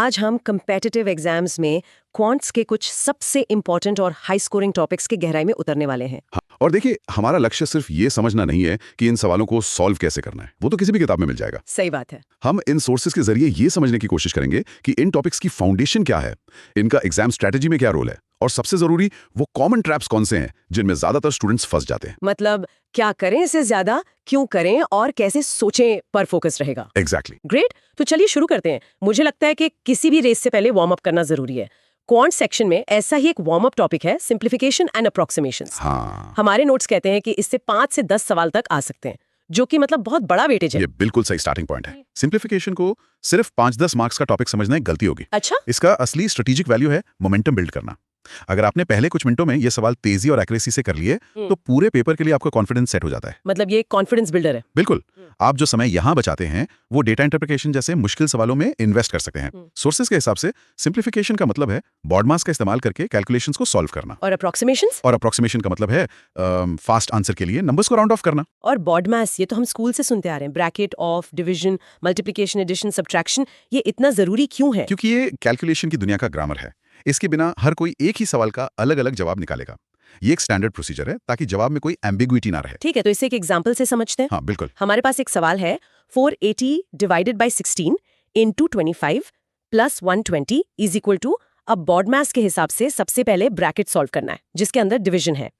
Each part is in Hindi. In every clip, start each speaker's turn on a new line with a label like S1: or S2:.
S1: आज हम कम्पेटिटिव एग्जाम्स में क्वांट्स के कुछ सबसे इंपॉर्टेंट और हाई स्कोरिंग टॉपिक्स की गहराई में उतरने वाले हैं।
S2: हाँ, और देखिए हमारा लक्ष्य सिर्फ ये समझना नहीं है कि इन सवालों को सॉल्व कैसे करना है, वो तो किसी भी किताब में मिल जाएगा।
S1: सही बात है।
S2: हम इन सोर्सेज के जरिए ये समझने की कोशिश करेंगे कि इन टॉपिक्स की फाउंडेशन क्या है, इनका एग्जाम स्ट्रेटेजी में क्या रोल है, और सबसे जरूरी वो कॉमन ट्रैप्स कौन से हैं जिनमें ज्यादातर स्टूडेंट्स फंस जाते हैं।
S1: मतलब क्या करें इससे ज्यादा, क्यों करें और कैसे सोचें पर फोकस रहेगा।
S2: एग्जैक्टली।
S1: ग्रेट, तो चलिए शुरू करते हैं। मुझे लगता है कि किसी भी रेस से पहले वार्म अप करना जरूरी है। क्वांट सेक्शन में ऐसा ही एक वार्म अप टॉपिक है, सिंप्लीफिकेशन एंड अप्रोक्सीमेशंस।
S2: हाँ,
S1: हमारे नोट्स कहते हैं कि इससे 5 से 10 सवाल तक आ सकते हैं, जो कि मतलब बहुत बड़ा वेटेज है।
S2: ये बिल्कुल सही स्टार्टिंग पॉइंट है। सिंप्लीफिकेशन को सिर्फ 5-10 मार्क्स का टॉपिक समझना एक गलती होगी।
S1: अच्छा,
S2: इसका असली स्ट्रेटेजिक वैल्यू है मोमेंटम बिल्ड करना। अगर आपने पहले कुछ मिनटों में ये सवाल तेजी और एक्यूरेसी से कर लिए तो पूरे पेपर के लिए आपका कॉन्फिडेंस सेट हो जाता है।
S1: मतलब ये कॉन्फिडेंस बिल्डर है।
S2: बिल्कुल। आप जो समय यहाँ बचाते हैं वो डेटा इंटरप्रिटेशन जैसे मुश्किल सवालों में इन्वेस्ट कर सकते हैं। सोर्सेज के हिसाब से सिंप्लीफिकेशन का मतलब है बॉडमास का इस्तेमाल करके कैलकुलेशंस को सॉल्व करना,
S1: और अप्रोक्सीमेशंस?
S2: और अप्रोक्सीमेशन का मतलब है फास्ट आंसर के लिए नंबर्स को राउंड ऑफ करना।
S1: और बॉड मास, ये तो हम स्कूल से सुनते आ रहे हैं, bracket of, division, multiplication, addition, subtraction. ये इतना जरूरी क्यों है?
S2: क्योंकि ये कैलकुलेशन की दुनिया का ग्रामर है। इसके बिना हर कोई एक ही सवाल का अलग अलग जवाब निकालेगा। ये एक स्टैंडर्ड प्रोसीजर है ताकि जवाब में कोई एम्बिग्विटी ना रहे।
S1: ठीक है, तो इसे एक एग्जांपल से समझते हैं।
S2: हाँ बिल्कुल।
S1: हमारे पास एक सवाल है, 480 divided by 16 into 25 plus 120 is equal to. अब बॉड मास के हिसाब से सबसे पहले ब्रैकेट सॉल्व करना है जिसके अंदर डिवीजन है।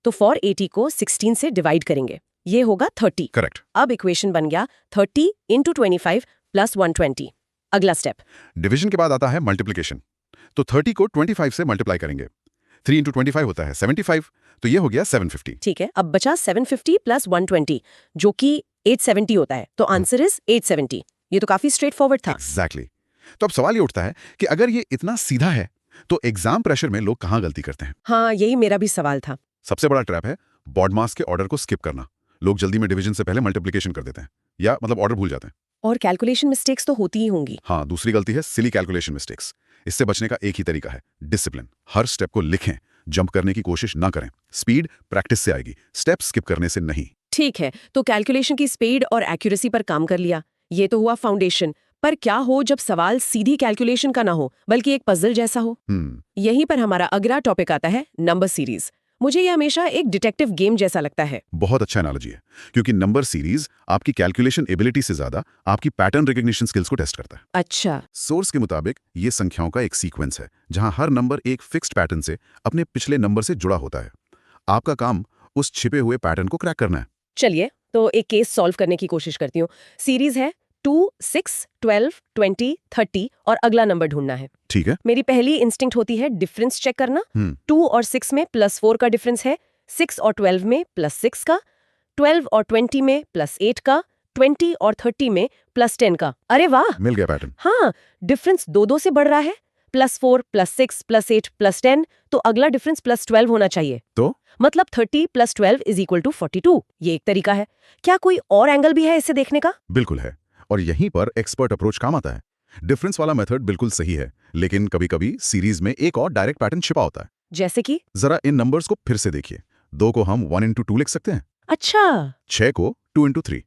S1: तो 480 को 16 से डिवाइड करेंगे, ये होगा 30।
S2: करेक्ट।
S1: अब इक्वेशन बन गया 30 इंटू 25 प्लस 120। अगला स्टेप,
S2: डिवीजन के बाद आता है मल्टीप्लिकेशन। तो 30 को 25 से मल्टीप्लाई करेंगे। 3 इंटू 25 होता है 75, तो ये हो गया 750।
S1: ठीक है, अब बचा 750 प्लस 120 जो कि 870 होता है। तो आंसर इज 870। ये तो काफी स्ट्रेट फॉरवर्ड था।
S2: एग्जैक्टली। तो अब सवाल ये उठता है कि अगर ये इतना सीधा है तो एग्जाम प्रेशर में लोग कहाँ गलती करते हैं।
S1: हाँ, यही मेरा भी सवाल था।
S2: सबसे बड़ा ट्रैप है बॉड मास के ऑर्डर को स्किप करना। लोग जल्दी में डिवीजन से पहले मल्टीप्लिकेशन कर देते हैं, या मतलब ऑर्डर भूल जाते हैं।
S1: और कैलकुलेशन मिस्टेक्स तो होती ही होंगी।
S2: हाँ, दूसरी गलती है सिली कैलकुलेशन मिस्टेक्स। इससे बचने का एक ही तरीका है, डिसिप्लिन। हर स्टेप को लिखें, जंप करने की कोशिश ना करें। स्पीड प्रैक्टिस से आएगी, स्टेप स्किप करने से नहीं।
S1: ठीक है, तो कैलकुलेशन की स्पीड और एक्यूरेसी पर काम कर लिया, ये तो हुआ फाउंडेशन। पर क्या हो जब सवाल सीधी कैलकुलेशन का ना हो बल्कि एक पजल जैसा हो? यहीं पर हमारा अगला टॉपिक आता है, नंबर सीरीज। मुझे ये हमेशा एक डिटेक्टिव गेम जैसा लगता है।
S2: बहुत अच्छा एनालॉजी है, क्योंकि नंबर सीरीज आपकी कैलकुलेशन एबिलिटी से ज्यादा आपकी पैटर्न रिकग्निशन स्किल्स को टेस्ट करता है।
S1: अच्छा।
S2: सोर्स के मुताबिक ये संख्याओं का एक सीक्वेंस है जहां हर नंबर एक फिक्स्ड पैटर्न से अपने पिछले नंबर से जुड़ा होता है। आपका काम उस छिपे हुए पैटर्न को क्रैक करना है।
S1: चलिए, तो एक केस सॉल्व करने की कोशिश करती हूँ। सीरीज है 2, 6, 12, 20, 30 और अगला नंबर ढूंढना है।
S2: ठीक है।
S1: मेरी पहली इंस्टिंक्ट होती है डिफरेंस चेक करना। 2 और 6 में +4 का डिफरेंस है, 6 और 12 में +6 का, 12 और 20 में +8 का, 20 और 30 में +10 का। अरे वाह,
S2: मिल गया पैटर्न।
S1: हाँ, डिफरेंस 2-2 से बढ़ रहा है। +4, +6, +8, +10, तो अगला डिफरेंस +12 होना चाहिए।
S2: तो
S1: मतलब 30 + 12 इज इक्वल टू 42। ये एक तरीका है। क्या कोई और एंगल भी है इसे देखने का?
S2: बिल्कुल है, और यहीं पर एक्सपर्ट अप्रोच काम आता है। डिफरेंस वाला मेथड बिल्कुल सही है, लेकिन कभी-कभी सीरीज में एक और डायरेक्ट पैटर्न छिपा होता है।
S1: जैसे कि?
S2: जरा इन नंबर्स को फिर से देखिए। 2 को हम 1 इंटू 2 लिख सकते हैं।
S1: अच्छा।
S2: 6 को 2 इंटू 3,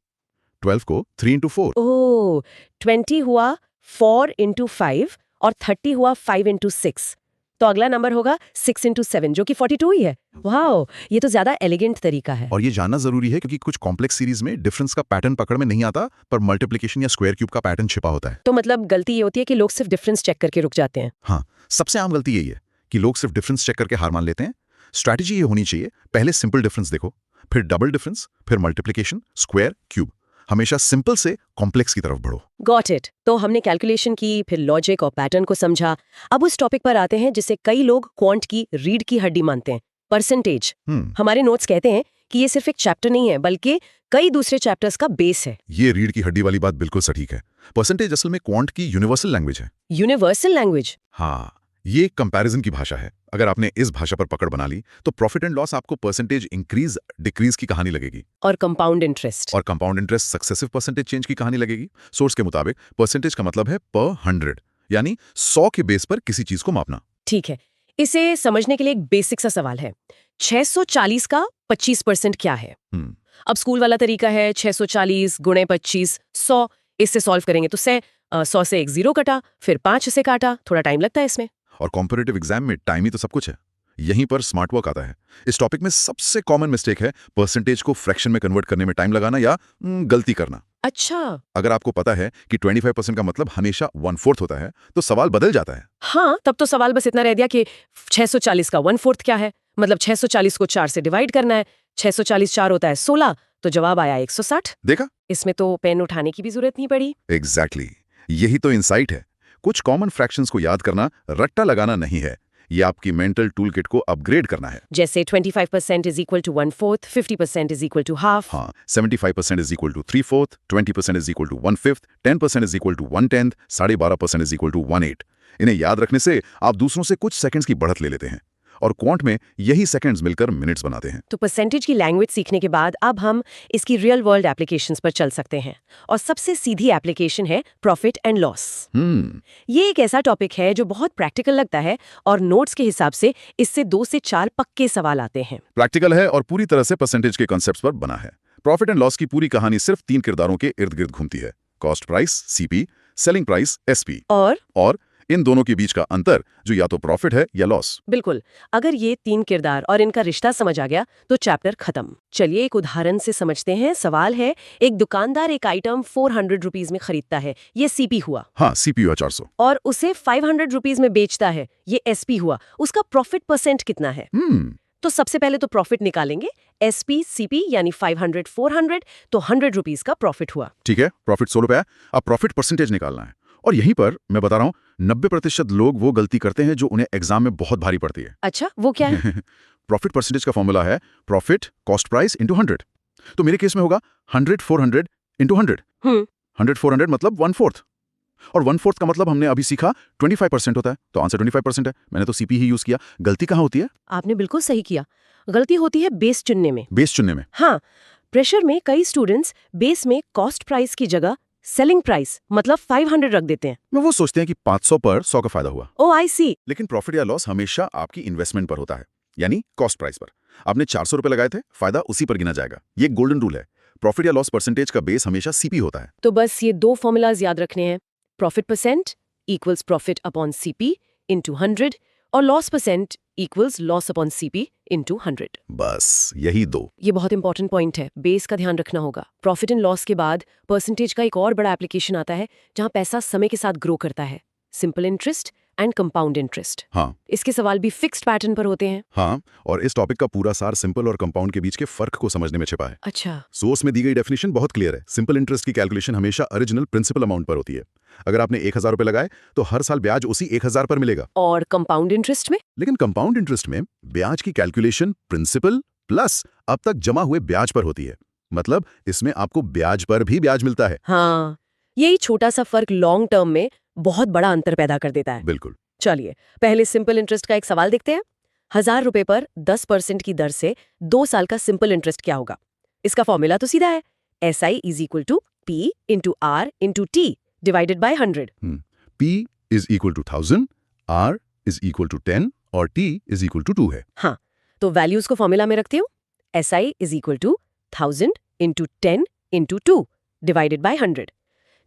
S2: 12 को 3 इंटू 4।
S1: ओह, 20 हुआ 4 इंटू 5 और 30 हुआ 5 इंटू 6। तो अगला नंबर होगा 6 इंटू 7 जो कि 42 ही है। वाह, ये तो ज्यादा एलिगेंट तरीका है।
S2: और ये जानना जरूरी है क्योंकि कुछ कॉम्प्लेक्स सीरीज में डिफरेंस का पैटर्न पकड़ में नहीं आता, पर मल्टीप्लिकेशन या स्क्वायर क्यूब का पैटर्न छिपा होता है।
S1: तो मतलब गलती ये होती है कि लोग सिर्फ डिफरेंस चेक करके रुक जाते हैं।
S2: हाँ, सबसे आम गलती यही है कि लोग सिर्फ डिफरेंस चेक करके हार मान लेते हैं। स्ट्रैटेजी ये होनी चाहिए, पहले सिंपल डिफरेंस देखो, फिर डबल डिफरेंस, फिर मल्टीप्लिकेशन, स्क्वायर, क्यूब। हमेशा सिंपल से कॉम्प्लेक्स की तरफ बढ़ो।
S1: Got it. तो हमने कैलकुलेशन की, फिर लॉजिक और पैटर्न को समझा। अब उस टॉपिक पर आते हैं जिसे कई लोग क्वांट की रीढ़ की हड्डी मानते हैं, परसेंटेज। हमारे नोट्स कहते हैं कि ये सिर्फ एक चैप्टर नहीं है बल्कि कई दूसरे चैप्टर्स का बेस है।
S2: ये रीढ़ की हड्डी वाली बात बिल्कुल सटीक है। परसेंटेज असल में क्वांट की यूनिवर्सल लैंग्वेज है।
S1: Universal language?
S2: हाँ, ये कंपैरिजन की भाषा है। अगर आपने इस भाषा पर पकड़ बना ली तो प्रॉफिट एंड लॉस आपको परसेंटेज इंक्रीज डिक्रीज की कहानी लगेगी,
S1: और कंपाउंड इंटरेस्ट?
S2: और compound interest successive percentage change की कहानी लगेगी। सोर्स के मुताबिक परसेंटेज का मतलब है पर 100, यानी 100 के बेस पर किसी चीज को मापना।
S1: ठीक है, इसे समझने के लिए एक बेसिक सा सवाल है। 640 का 25% क्या है? अब स्कूल वाला तरीका है 640 गुणे 25 100। इससे सॉल्व करेंगे तो 100 से एक 0 कटा, फिर 5 से काटा, थोड़ा टाइम लगता है इसमें।
S2: और कॉम्पिटिटिव एग्जाम में टाइम ही तो सब कुछ है। यहीं पर स्मार्ट वर्क आता है। इस टॉपिक में सबसे कॉमन मिस्टेक है परसेंटेज को फ्रैक्शन में कन्वर्ट करने में टाइम लगाना या गलती करना।
S1: अच्छा।
S2: अगर आपको पता है कि 25% का मतलब हमेशा 1/4 होता है तो सवाल बदल जाता है।
S1: हाँ, तब तो सवाल बस इतना रह दिया कि 640 का 1/4 क्या है, मतलब 640 को 4 से डिवाइड करना है। 640 4 होता है 16, तो जवाब आया 160।
S2: देखा?
S1: इसमें तो पेन उठाने की भी जरूरत नहीं पड़ी।
S2: एग्जैक्टली यही तो इंसाइट है। कुछ कॉमन फ्रैक्शंस को याद करना रट्टा लगाना नहीं है, ये आपकी मेंटल टूल किट को अपग्रेड करना है।
S1: जैसे 25% is equal to 1/4, 50% is equal to half.
S2: हाँ, 75% is equal to 3/4, 20% is equal to 1/5, 10% is equal to 1/10, 12.5% is equal to 1/8। इन्हें याद रखने से आप दूसरों से कुछ सेकंड्स की बढ़त ले लेते हैं और क्वांट में यही सेकंड्स मिलकर मिनट्स बनाते हैं।
S1: तो परसेंटेज की लैंग्वेज सीखने के बाद अब हम इसकी रियल वर्ल्ड एप्लीकेशंस पर चल सकते हैं, और सबसे सीधी एप्लीकेशन है प्रॉफिट एंड लॉस। ये एक ऐसा टॉपिक है जो बहुत प्रैक्टिकल लगता है, और नोट्स के हिसाब से इससे 2 से 4 पक्के सवाल आते हैं।
S2: प्रैक्टिकल है और पूरी तरह से परसेंटेज के कॉन्सेप्ट्स पर बना है। प्रॉफिट एंड लॉस की पूरी कहानी सिर्फ 3 किरदारों के इर्द गिर्द घूमती है: cost price CP, selling price SP, और इन दोनों के बीच का अंतर जो या तो प्रॉफिट है या लॉस।
S1: बिल्कुल। अगर ये 3 किरदार और इनका रिश्ता समझ आ गया तो चैप्टर खत्म। चलिए एक उदाहरण से समझते हैं। सवाल है, एक दुकानदार एक आइटम 400 रुपीज में खरीदता है, ये सीपी हुआ।
S2: हाँ, सीपी हुआ 400।
S1: और उसे 500 रुपीज में बेचता है, ये एसपी हुआ। उसका प्रॉफिट परसेंट कितना है? तो सबसे पहले तो प्रॉफिट निकालेंगे। एसपी सीपी यानी 500 400, तो 100 रुपीज का प्रॉफिट हुआ।
S2: ठीक है, प्रॉफिट 100 रुपए है। अब प्रॉफिट परसेंटेज निकालना है, और यहीं पर मैं बता रहा हूँ 90% लोग वो गलती करते हैं जो उन्हें एग्जाम में बहुत भारी पड़ती है।
S1: अच्छा, वो क्या है?
S2: प्रॉफिट परसेंटेज का फॉर्मूला है प्रॉफिट कॉस्ट प्राइस इंटू 100। तो मेरे केस में होगा 100 400 इंटू 100। 100 400 मतलब 1/4, और 1/4 का मतलब हमने अभी सीखा 25% होता है, तो आंसर 25% है। मैंने तो सीपी ही यूज किया। गलती कहाँ होती है?
S1: आपने बिल्कुल सही किया। गलती होती है बेस चुनने में।
S2: बेस चुनने में?
S1: हाँ, प्रेशर में कई स्टूडेंट्स बेस में कॉस्ट प्राइस की जगह सेलिंग प्राइस मतलब 500 रख देते हैं।
S2: वो सोचते हैं कि 500 पर 100 का फायदा हुआ।
S1: ओ आई सी।
S2: लेकिन प्रॉफिट या लॉस हमेशा आपकी इन्वेस्टमेंट पर होता है, यानी कॉस्ट प्राइस पर। आपने 400 रुपए लगाए थे, फायदा उसी पर गिना जाएगा। ये गोल्डन रूल है। प्रॉफिट या लॉस परसेंटेज का बेस हमेशा सीपी होता है।
S1: तो बस ये 2 फॉर्मूलाज याद रखने हैं। Profit percent equals profit upon CP into 100, और loss percent equals loss upon CP into 100।
S2: बस यही 2।
S1: ये बहुत इंपॉर्टेंट पॉइंट है, बेस का ध्यान रखना होगा। प्रॉफिट एंड लॉस के बाद परसेंटेज का एक और बड़ा एप्लीकेशन आता है जहां पैसा समय के साथ ग्रो करता है। Simple interest and compound interest.
S2: हाँ,
S1: इसके सवाल भी फिक्स्ड पैटर्न पर होते हैं।
S2: हाँ, और इस टॉपिक का पूरा सार सिंपल और कंपाउंड के बीच के फर्क को समझने में छिपा है।
S1: अच्छा।
S2: सोर्स में दी गई डेफिनेशन बहुत क्लियर है। सिंपल इंटरेस्ट की कैलकुलेशन हमेशा ओरिजिनल प्रिंसिपल अमाउंट पर होती है। अगर आपने 1000 रुपए लगाए तो हर साल ब्याज उसी 1000 पर मिलेगा।
S1: और कंपाउंड इंटरेस्ट में?
S2: लेकिन कंपाउंड इंटरेस्ट में ब्याज की कैलकुलेशन प्रिंसिपल प्लस अब तक जमा हुए ब्याज पर होती है। मतलब इसमें आपको ब्याज पर भी ब्याज मिलता है।
S1: हाँ, यही छोटा सा फर्क लॉन्ग टर्म में बहुत बड़ा अंतर पैदा कर देता है।
S2: बिल्कुल।
S1: चलिए पहले सिंपल इंटरेस्ट का एक सवाल देखते हैं। 1000 रुपए पर 10% की दर से 2 साल का सिंपल इंटरेस्ट क्या होगा? इसका फॉर्मूला तो सीधा है, SI is equal to P into R into T divided by 100।
S2: P is equal to 1000, R is equal to 10 और T इज इक्वल टू 2 है।
S1: हाँ, तो वैल्यूज को फॉर्मूला में रखती हूँ। SI is equal to 1000 into 10 into 2 divided by 100।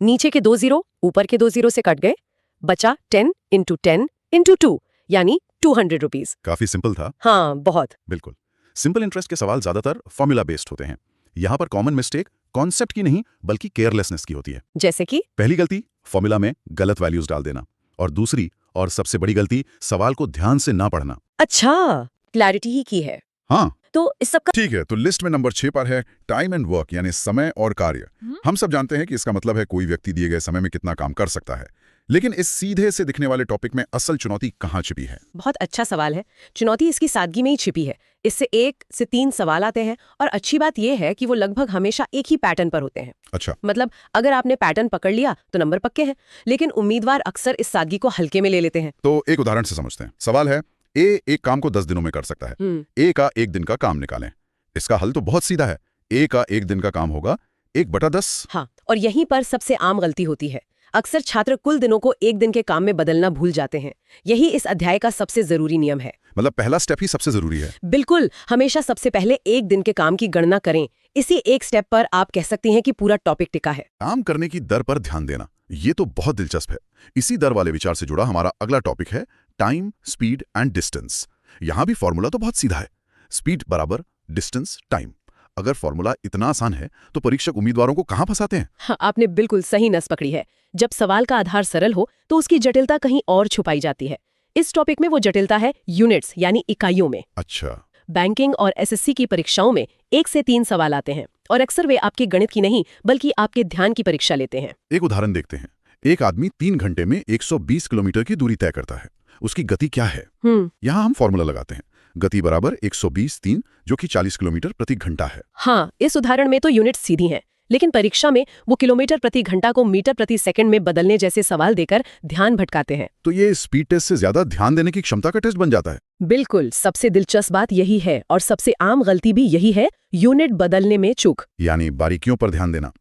S1: नीचे के 2 जीरो ऊपर के 2 जीरो से कट गए, बचा 10 इंटू 10 इंटू 2 यानी 200 रुपीज।
S2: काफी सिंपल था।
S1: हाँ, बहुत।
S2: बिल्कुल। सिंपल इंटरेस्ट के सवाल ज्यादातर फॉर्मूला बेस्ड होते हैं। यहाँ पर कॉमन मिस्टेक कॉन्सेप्ट की नहीं बल्कि केयरलेसनेस की होती है।
S1: जैसे कि
S2: पहली गलती फॉर्मूला में गलत वैल्यूज डाल देना, और दूसरी और सबसे बड़ी गलती सवाल को ध्यान से ना पढ़ना।
S1: अच्छा, क्लैरिटी ही की है।
S2: हाँ,
S1: तो इस सब का
S2: ठीक है। तो लिस्ट में नंबर 6 पर है टाइम एंड वर्क, यानी समय और कार्य। हम सब जानते हैं कि इसका मतलब है कोई व्यक्ति दिए गए समय में कितना काम कर सकता है। लेकिन इस सीधे से दिखने वाले टॉपिक में असल चुनौती कहाँ छिपी है?
S1: बहुत अच्छा सवाल है। चुनौती इसकी सादगी में ही छिपी है। इससे 1 से 3 सवाल आते हैं, और अच्छी बात यह है कि वो लगभग हमेशा एक ही पैटर्न पर होते हैं।
S2: अच्छा।
S1: मतलब अगर आपने पैटर्न पकड़ लिया तो नंबर पक्के हैं, लेकिन उम्मीदवार अक्सर इस सादगी को हल्के में ले लेते हैं।
S2: तो एक उदाहरण से समझते हैं। सवाल है, ए एक काम को 10 दिनों में कर सकता है। ए का 1 दिन का काम निकालें। इसका हल तो बहुत सीधा है। ए का 1 दिन का काम होगा 1/10।
S1: हाँ, और यहीं पर सबसे आम गलती होती है। अक्सर छात्र कुल दिनों को एक दिन के काम में बदलना भूल जाते हैं। यही इस अध्याय का सबसे जरूरी नियम है।
S2: मतलब पहला स्टेप ही सबसे जरूरी है।
S1: बिल्कुल, हमेशा सबसे पहले एक दिन के काम की गणना करें। इसी एक स्टेप पर आप कह सकते हैं कि पूरा टॉपिक टिका है।
S2: काम करने की दर पर ध्यान देना, ये तो बहुत दिलचस्प है। इसी दर वाले विचार से जुड़ा हमारा अगला टॉपिक है टाइम, स्पीड एंड डिस्टेंस। यहाँ भी फॉर्मूला तो बहुत सीधा है, स्पीड बराबर डिस्टेंस टाइम। अगर फॉर्मूला इतना आसान है तो परीक्षक उम्मीदवारों को कहाँ फंसाते हैं?
S1: हाँ, आपने बिल्कुल सही नस पकड़ी है। जब सवाल का आधार सरल हो तो उसकी जटिलता कहीं और छुपाई जाती है। इस टॉपिक में वो जटिलता है यूनिट्स यानी इकाइयों में।
S2: अच्छा।
S1: बैंकिंग और एसएससी की परीक्षाओं में 1 से 3 सवाल आते हैं और अक्सर वे आपके गणित की नहीं बल्कि आपके ध्यान की परीक्षा लेते हैं।
S2: एक उदाहरण देखते हैं। एक आदमी 3 घंटे में 120 किलोमीटर की दूरी तय करता है। उसकी गति क्या है? यहाँ हम फॉर्मूला लगाते हैं, गति बराबर 120/3 जो कि 40 किलोमीटर प्रति घंटा है।
S1: हाँ, इस उदाहरण में तो यूनिट सीधी हैं, लेकिन परीक्षा में वो किलोमीटर प्रति घंटा को मीटर प्रति सेकंड में बदलने जैसे सवाल देकर ध्यान भटकाते हैं।
S2: तो ये स्पीड टेस्ट से ज्यादा ध्यान देने की क्षमता का टेस्ट बन जाता है।
S1: बिल्कुल, सबसे दिलचस्प बात यही है और सबसे आम गलती भी यही है, यूनिट बदलने में चूक।
S2: यानी बारीकियों पर ध्यान देना।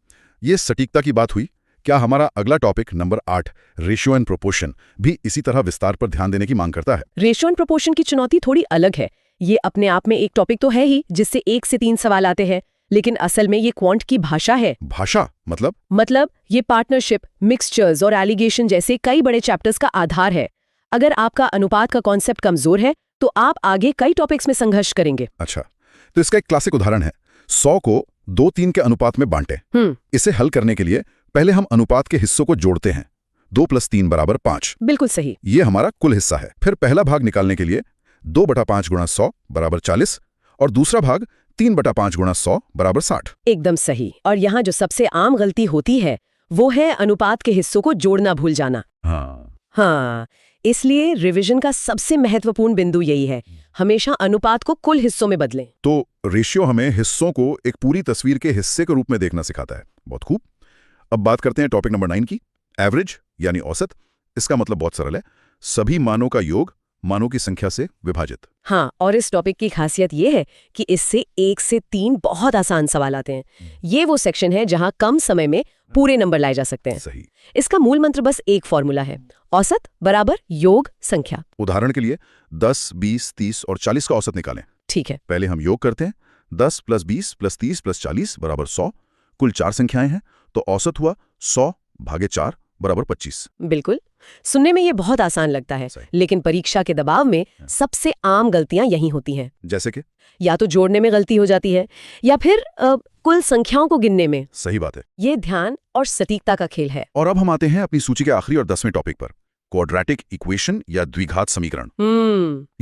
S2: ये सटीकता की बात हुई। क्या हमारा अगला topic number 8 ratio and proportion भी इसी तरह विस्तार पर ध्यान देने की मांग करता है?
S1: रेशियो एंड प्रोपोर्शन की चुनौती थोड़ी अलग है। ये अपने आप में एक टॉपिक तो है ही जिससे 1 से 3 सवाल आते हैं, लेकिन असल में ये क्वांट की भाषा है।
S2: भाषा
S1: मतलब ये पार्टनरशिप, मिक्सचर्स और एलिगेशन जैसे कई बड़े चैप्टर्स का आधार है। अगर आपका अनुपात का कॉन्सेप्ट कमजोर है तो आप आगे कई टॉपिक्स में संघर्ष करेंगे।
S2: अच्छा, तो इसका एक क्लासिक उदाहरण है 100 को 2-3 के अनुपात में बांटें। इसे हल करने के लिए पहले हम अनुपात के हिस्सों को जोड़ते हैं। 2 + 3 = 5।
S1: बिल्कुल सही।
S2: ये हमारा कुल हिस्सा है। फिर पहला भाग निकालने के लिए 2/5 × 100 = 40 और दूसरा भाग 3/5 × 100 = 60।
S1: एकदम सही। और यहाँ जो सबसे आम गलती होती है वो है अनुपात के हिस्सों को जोड़ना भूल जाना। हाँ, इसलिए रिवीजन का सबसे महत्वपूर्ण बिंदु यही है, हमेशा अनुपात को कुल हिस्सों में बदलें।
S2: तो रेशियो हमें हिस्सों को एक पूरी तस्वीर के हिस्से के रूप में देखना सिखाता है। बहुत खूब। अब बात करते हैं टॉपिक नंबर 9 की, एवरेज यानी औसत। इसका मतलब बहुत सरल है, सभी मानों का योग मानों की संख्या से विभाजित।
S1: हाँ, और इस टॉपिक की खासियत ये है कि इससे 1 से 3 बहुत आसान सवाल आते हैं। ये वो सेक्शन है जहाँ कम समय में पूरे नंबर लाए जा सकते हैं।
S2: सही।
S1: इसका मूल मंत्र बस एक फॉर्मूला है, औसत बराबर योग संख्या।
S2: उदाहरण के लिए 10, 20, 30 और 40 का औसत निकालें।
S1: ठीक है।
S2: पहले हम योग करते हैं। 10 + 20 + 30 + 40 = 100। कुल 4 संख्याएं हैं तो औसत हुआ 100/4 = 25।
S1: बिल्कुल, सुनने में ये बहुत आसान लगता है, लेकिन परीक्षा के दबाव में सबसे आम गलतियां यही होती हैं।
S2: जैसे कि
S1: या तो जोड़ने में गलती हो जाती है या फिर कुल संख्याओं को गिनने में।
S2: सही बात है।
S1: ये ध्यान और सटीकता का खेल है।
S2: और अब हम आते हैं अपनी सूची के आखिरी और 10वें टॉपिक पर, क्वाड्रेटिक इक्वेशन या द्विघात समीकरण।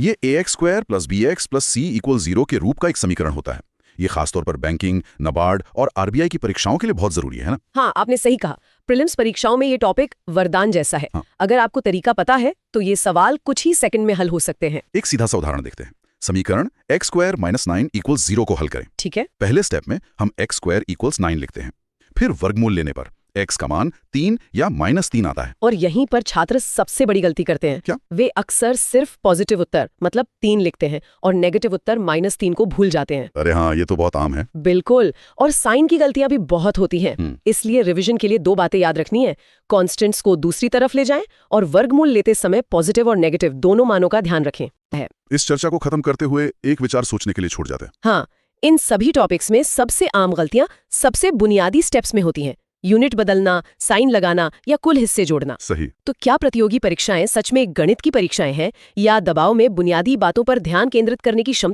S2: ये ax² + bx + c = 0 के रूप का एक समीकरण होता है। ये खासतौर पर बैंकिंग, नाबार्ड और आरबीआई की परीक्षाओं के लिए बहुत जरूरी है ना?
S1: हाँ, आपने सही कहा। प्रीलिम्स परीक्षाओं में ये टॉपिक वरदान जैसा है। अगर आपको तरीका पता है तो ये सवाल कुछ ही सेकंड में हल हो सकते हैं।
S2: एक सीधा सा उदाहरण देखते हैं। समीकरण x² - 9 = 0 को हल करें।
S1: ठीक है।
S2: पहले स्टेप में हम x² = 9 लिखते हैं। फिर वर्गमूल लेने पर x का मान 3 या -3 आता है।
S1: और यहीं पर छात्र सबसे बड़ी गलती करते हैं।
S2: क्या?
S1: वे अक्सर सिर्फ पॉजिटिव उत्तर मतलब 3 लिखते हैं और नेगेटिव उत्तर -3 को भूल जाते हैं।
S2: अरे हाँ, ये तो बहुत आम है।
S1: बिल्कुल, और साइन की गलतियां भी बहुत होती हैं। इसलिए रिवीजन के लिए 2 बातें याद रखनी है, कॉन्स्टेंट्स को दूसरी तरफ ले जाएं और वर्गमूल लेते समय पॉजिटिव और नेगेटिव दोनों मानों का ध्यान रखें।
S2: इस चर्चा को खत्म करते हुए एक विचार सोचने के लिए छोड़ जाते हैं।
S1: हाँ, इन सभी टॉपिक्स में सबसे आम गलतियां सबसे बुनियादी स्टेप्स में होती हैं, यूनिट बदलना, साइन लगाना या कुल हिस्से जोड़ना।
S2: सही।
S1: तो क्या प्रतियोगी परीक्षाएं सच में गणित की परीक्षाएं हैं या दबाव में बुनियादी बातों पर ध्यान केंद्रित करने की क्षमता